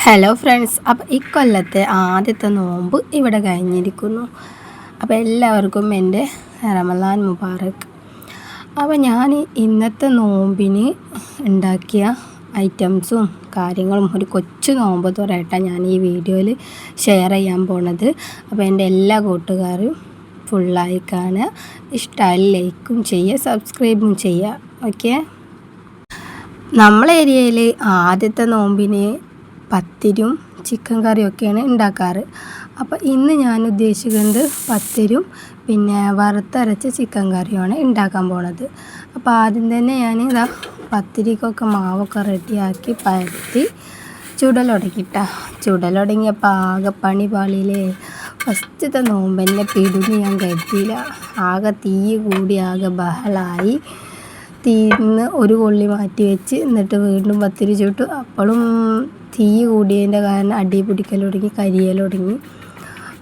Hello friends, അപ്പോൾ ഇക്കൊല്ലത്തെ ആദ്യത്തെ നോമ്പ് ഇവിടെ കഴിഞ്ഞിരിക്കുന്നു. അപ്പോൾ എല്ലാവർക്കും എൻ്റെ റമളാൻ മുബാറക്. അപ്പോൾ ഞാൻ ഇന്നത്തെ നോമ്പിന് ഉണ്ടാക്കിയ ഐറ്റംസും കാര്യങ്ങളും ഒരു കൊച്ചു നോമ്പ് തുറയട്ടെ ഞാൻ ഈ വീഡിയോയിൽ ഷെയർ ചെയ്യാൻ പോണത്. അപ്പോൾ എൻ്റെ എല്ലാ കൂട്ടുകാരും ഫുള്ളായി കാണുക, ഇഷ്ടമായി ലൈക്കും ചെയ്യുക, സബ്സ്ക്രൈബും ചെയ്യുക. ഓക്കെ, നമ്മളെ ഏരിയയിൽ ആദ്യത്തെ നോമ്പിന് പത്തിരിയും ചിക്കൻ കറിയൊക്കെയാണ് ഉണ്ടാക്കാറ്. അപ്പോൾ ഇന്ന് ഞാൻ ഉദ്ദേശിക്കുന്നത് പത്തിരിയും പിന്നെ വറുത്തരച്ച ചിക്കൻ കറിയുമാണ് ഉണ്ടാക്കാൻ പോണത്. അപ്പോൾ ആദ്യം തന്നെ ഞാൻ പത്തിരിക്കൊക്കെ മാവൊക്കെ റെഡിയാക്കി പരത്തി ചുടലൊടങ്ങിയപ്പോൾ ആകെ പണി പാളിയില്ലേ. ഫസ്റ്റത്തെ നോമ്പ് എന്നെ പിടിന്ന് ഞാൻ കരുതിയില്ല. ആകെ തീ കൂടി ആകെ ബഹളമായി. തീന്ന് ഒരു കൊള്ളി മാറ്റി വെച്ച് എന്നിട്ട് വീണ്ടും പത്തിരി ചുട്ടു. അപ്പോഴും തീ കൂടിയതിൻ്റെ കാരണം അടി പിടിക്കൽ തുടങ്ങി, കരിയൽ തുടങ്ങി.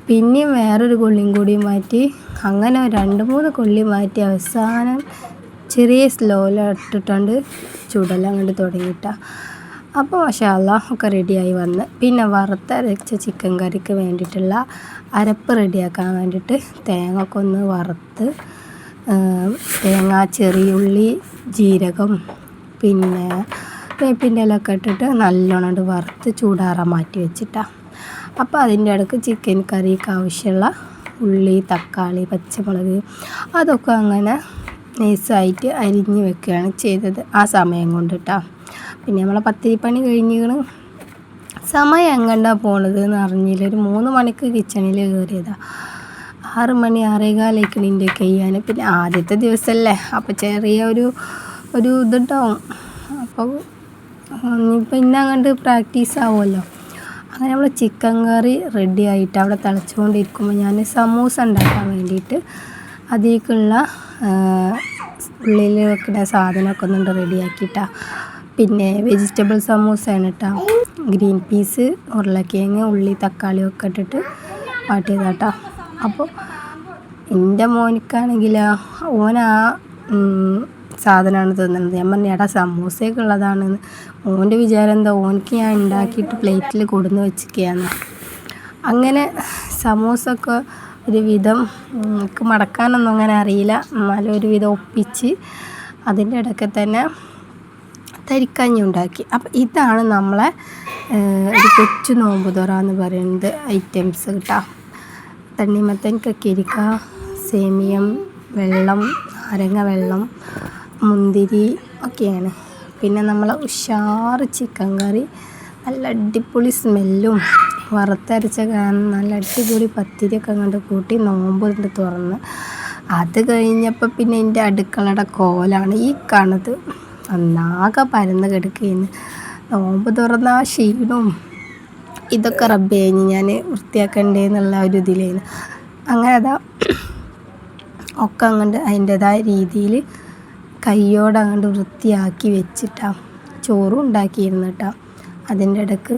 പിന്നെയും വേറൊരു കൊള്ളിയും കൂടി മാറ്റി, അങ്ങനെ 2-3 കൊള്ളി മാറ്റി അവസാനം ചെറിയ സ്ലോയിലിട്ടിട്ടുണ്ട് ചുടലങ്ങോട്ട് തുടങ്ങിയിട്ടാണ്. അപ്പോൾ മാഷാ അല്ലാഹ് ഒക്കെ റെഡിയായി വന്ന്. പിന്നെ വറുത്തരച്ച ചിക്കൻ കറിക്ക് വേണ്ടിയിട്ടുള്ള അരപ്പ് റെഡിയാക്കാൻ വേണ്ടിയിട്ട് തേങ്ങ ഒക്കെ ഒന്ന് വറുത്ത്, തേങ്ങ, ചെറിയുള്ളി, ജീരകം, പിന്നെ വേപ്പിൻ്റെ ഇലയൊക്കെ ഇട്ടിട്ട് നല്ലോണം വറുത്ത് ചൂടാറാൻ മാറ്റി വെച്ചിട്ടാണ്. അപ്പോൾ അതിൻ്റെ ഇടയ്ക്ക് ചിക്കൻ കറിക്ക് ആവശ്യമുള്ള ഉള്ളി, തക്കാളി, പച്ചമുളക് അതൊക്കെ അങ്ങനെ നൈസായിട്ട് അരിഞ്ഞ് വെക്കുകയാണ് ചെയ്തത് ആ സമയം കൊണ്ടിട്ടാണ്. പിന്നെ നമ്മളെ പത്തിരിപ്പണി കഴിഞ്ഞിട്ട് സമയം എങ്ങണ്ടാണ് പോണത് എന്ന് അറിഞ്ഞില്ല. ഒരു 3 മണിക്ക് കിച്ചണിൽ കയറിയതാണ്. 6 മണി 6:15 ഇതിൻ്റെ ചെയ്യാൻ. പിന്നെ ആദ്യത്തെ ദിവസമല്ലേ, അപ്പോൾ ചെറിയ ഒരു ഇതുണ്ടാവും. അപ്പോൾ ഇനിയിപ്പോൾ ഇന്നങ്ങോട്ട് പ്രാക്ടീസ് ആവുമല്ലോ. അങ്ങനെ നമ്മൾ ചിക്കൻ കറി റെഡി ആയിട്ട് അവിടെ തിളച്ചുകൊണ്ടിരിക്കുമ്പോൾ ഞാൻ സമൂസ ഉണ്ടാക്കാൻ വേണ്ടിയിട്ട് അതിലേക്കുള്ള ഉള്ളിൽ വെക്കുന്ന സാധനമൊക്കെ ഒന്നുണ്ട് റെഡിയാക്കിയിട്ടാണ്. പിന്നെ വെജിറ്റബിൾ സമൂസയാണ് കേട്ടോ. ഗ്രീൻ പീസ്, ഉരുളക്കിഴങ്ങ്, ഉള്ളി, തക്കാളിയൊക്കെ ഇട്ടിട്ട് വാട്ടിയതാട്ടോ. അപ്പോൾ എൻ്റെ മോനിക്കാണെങ്കിൽ ഓനാ സാധനമാണ് തിന്നുന്നത്. ഞാൻ പറഞ്ഞു എടാ സമൂസയൊക്കെ ഉള്ളതാണെന്ന്. ഓൻ്റെ വിചാരം എന്താ, ഓനിക്ക് ഞാൻ ഉണ്ടാക്കിയിട്ട് പ്ലേറ്റിൽ കൊടുന്ന് വെച്ചിരിക്കുകയാണ്. അങ്ങനെ സമൂസൊക്കെ ഒരു വിധം എനിക്ക് മടക്കാനൊന്നും അങ്ങനെ അറിയില്ല, എന്നാലും ഒരു വിധം ഒപ്പിച്ച് അതിൻ്റെ ഇടയ്ക്ക് തന്നെ തരിക്കഞ്ഞി ഉണ്ടാക്കി. അപ്പോൾ ഇതാണ് നമ്മളെ ഒരു കൊച്ചു നോമ്പ് തുറ എന്ന് പറയുന്നത് ഐറ്റംസ് കേട്ടോ. തണ്ണിമത്തൻ, കക്കിരിക്ക, സേമിയം, വെള്ളം, നാരങ്ങ വെള്ളം, മുന്തിരി ഒക്കെയാണ്. പിന്നെ നമ്മൾ ഉഷാറ് ചിക്കൻ കറി, നല്ല അടിപൊളി സ്മെല്ലും വറുത്തരച്ച കാരണം നല്ല അടിപൊളി പത്തിരിയൊക്കെ അങ്ങോട്ട് കൂട്ടി നോമ്പ് കൊണ്ട് തുറന്ന്. അത് കഴിഞ്ഞപ്പോൾ പിന്നെ എൻ്റെ അടുക്കളയുടെ കോലാണ് ഈ കാണുന്നത്. ഒന്നാകെ പരന്ന് കിടക്കുകയാണ്. നോമ്പ് തുറന്ന ആ ക്ഷീണവും ഇതൊക്കെ റബ്ബ് കഴിഞ്ഞ് ഞാൻ വൃത്തിയാക്കണ്ടേന്നുള്ള ഒരു ഇതിലായിരുന്നു. അങ്ങനെ അതാ ഒക്കെ അങ്ങോട്ട് അതിൻ്റെതായ രീതിയിൽ കയ്യോടെ അങ്ങോട്ട് വൃത്തിയാക്കി വെച്ചിട്ടാണ് ചോറും ഉണ്ടാക്കിയിരുന്നു കേട്ടോ. അതിൻ്റെ ഇടയ്ക്ക്